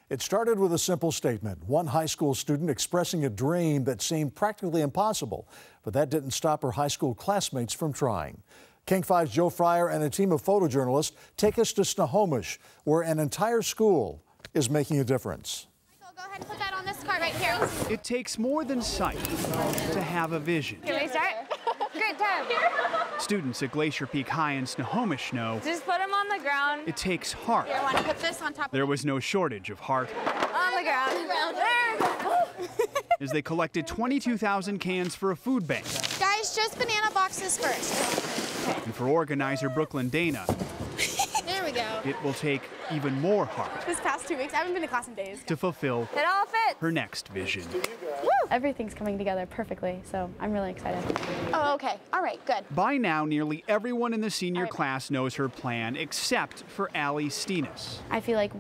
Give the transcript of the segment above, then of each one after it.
It started with a simple statement. One high school student expressing a dream that seemed practically impossible, but that didn't stop her high school classmates from trying. King 5's Joe Fryer and a team of photojournalists take us to Snohomish, where an entire school is making a difference. Michael, go ahead and put that on this card right here. It takes more than sight to have a vision. Can we start? Good time. Students at Glacier Peak High in Snohomish know Just put them on the ground. it takes heart. Here, I want to put this on top. There was no shortage of heart On the ground. There. as they collected 22,000 cans for a food bank. Guys, just banana boxes first. And for organizer Brooklyn Dana, There we go. it will take even more heart This past 2 weeks, I haven't been to class in days. to fulfill It all fits. her next vision. Everything's coming together perfectly, so I'm really excited. Oh, okay. All right, good. By now, nearly everyone in the senior All right. class knows her plan, except for Allie Steenis. I feel like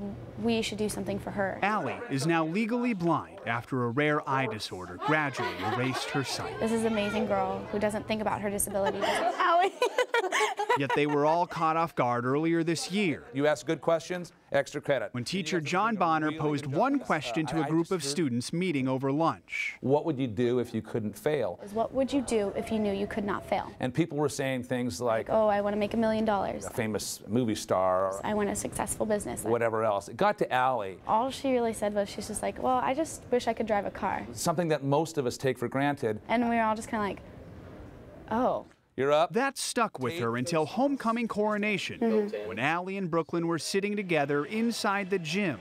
we should do something for her. Allie is now legally blind after a rare eye disorder gradually erased her sight. This is an amazing girl who doesn't think about her disability. Allie. Yet they were all caught off guard earlier this year You ask good questions, extra credit. when teacher John Bonner posed one question to a group of students meeting over lunch. What would you do if you couldn't fail? What would you do if you knew you could not fail? And people were saying things like Oh, I want to make $1 million. a famous movie star or I want a successful business. whatever else. It got to Allie, All she really said was she's just like, well, I just wish I could drive a car. something that most of us take for granted. And we were all just kind of like, oh. You're up. That stuck with her until homecoming coronation, when Allie and Brooklyn were sitting together inside the gym,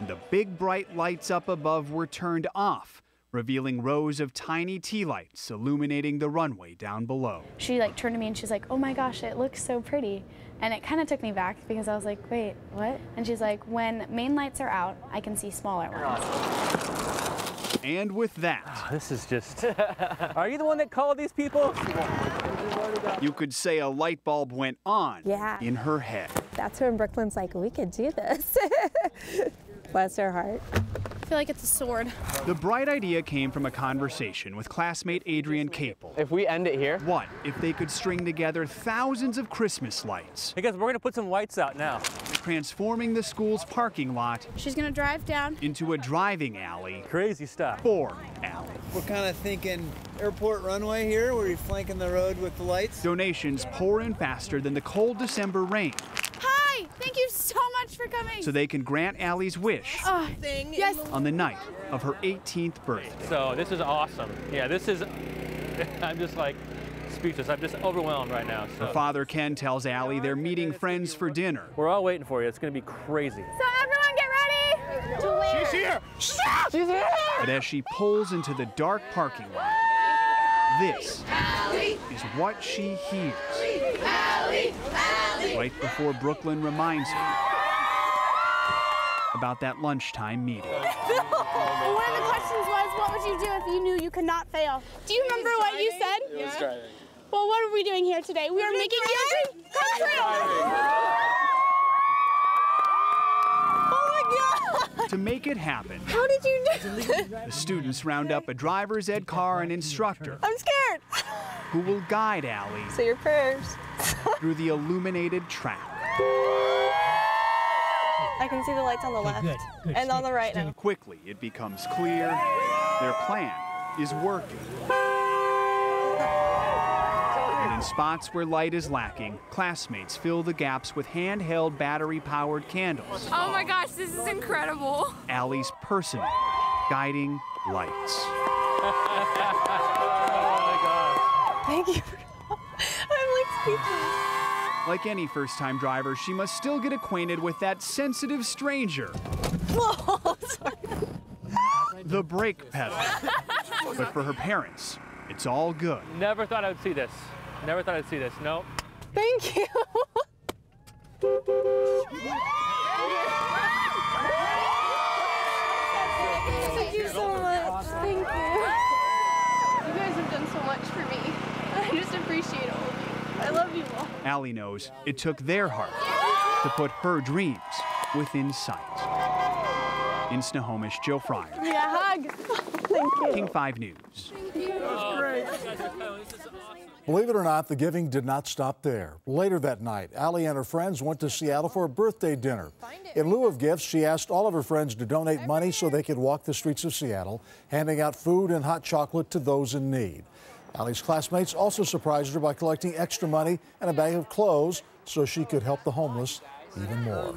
and the big bright lights up above were turned off, revealing rows of tiny tea lights illuminating the runway down below. She like turned to me and she's like, oh my gosh, it looks so pretty. And it kind of took me back because I was like, wait, what? And she's like, when main lights are out, I can see smaller ones. And with that, This is just. Are you the one that called these people? you could say a light bulb went on Yeah. in her head. That's when Brooklyn's like, we could do this. Bless her heart. I feel like it's a sword. The bright idea came from a conversation with classmate Adrian Capel. If we end it here. What if they could string together thousands of Christmas lights, Hey guys, we're gonna put some lights out now. transforming the school's parking lot She's gonna drive down. into a driving alley Crazy stuff. for Allie? We're kind of thinking airport runway here, where you're flanking the road with the lights. Donations pour in faster than the cold December rain, Hi, thank you so much for coming. so they can grant Allie's wish Yes. on the night of her 18th birthday. So this is awesome. Yeah, this is. I'm just like speechless. I'm just overwhelmed right now. Her So father Ken tells Allie they're meeting friends for dinner. we're all waiting for you. It's gonna be crazy. So everyone get ready. To where? She's here. But as she pulls into the dark parking lot, this is what she hears. Right before Brooklyn reminds her about that lunchtime meeting. One of the questions was, what would you do if you knew you could not fail? Do you remember what you said? Yeah. Well, what are we doing here today? We are making your dream come true. Oh my God! To make it happen, How did you do this? the students round up a driver's ed car and instructor I'm scared. who will guide Allie Say your prayers. through the illuminated track. I can see the lights on the left and on the right now. Quickly, it becomes clear their plan is working. And in spots where light is lacking, classmates fill the gaps with handheld battery-powered candles. Oh my gosh, this is incredible. Allie's personal guiding lights. Thank you. I'm like speechless. Like any first-time driver, she must still get acquainted with that sensitive stranger, the brake pedal. But for her parents, it's all good. Never thought I would see this. Never thought I'd see this. No. Thank you. Thank you so much. Thank you. You guys have done so much for me. I just appreciate all of you. I love you all. Allie knows it took their heart to put her dreams within sight. In Snohomish, Joe Fryer, Yeah, hug. Thank you. King 5 News. This is great. You guys are this is awesome. Believe it or not, the giving did not stop there. Later that night, Allie and her friends went to Seattle for a birthday dinner. In lieu of gifts, she asked all of her friends to donate money so they could walk the streets of Seattle, handing out food and hot chocolate to those in need. Allie's classmates also surprised her by collecting extra money and a bag of clothes so she could help the homeless even more.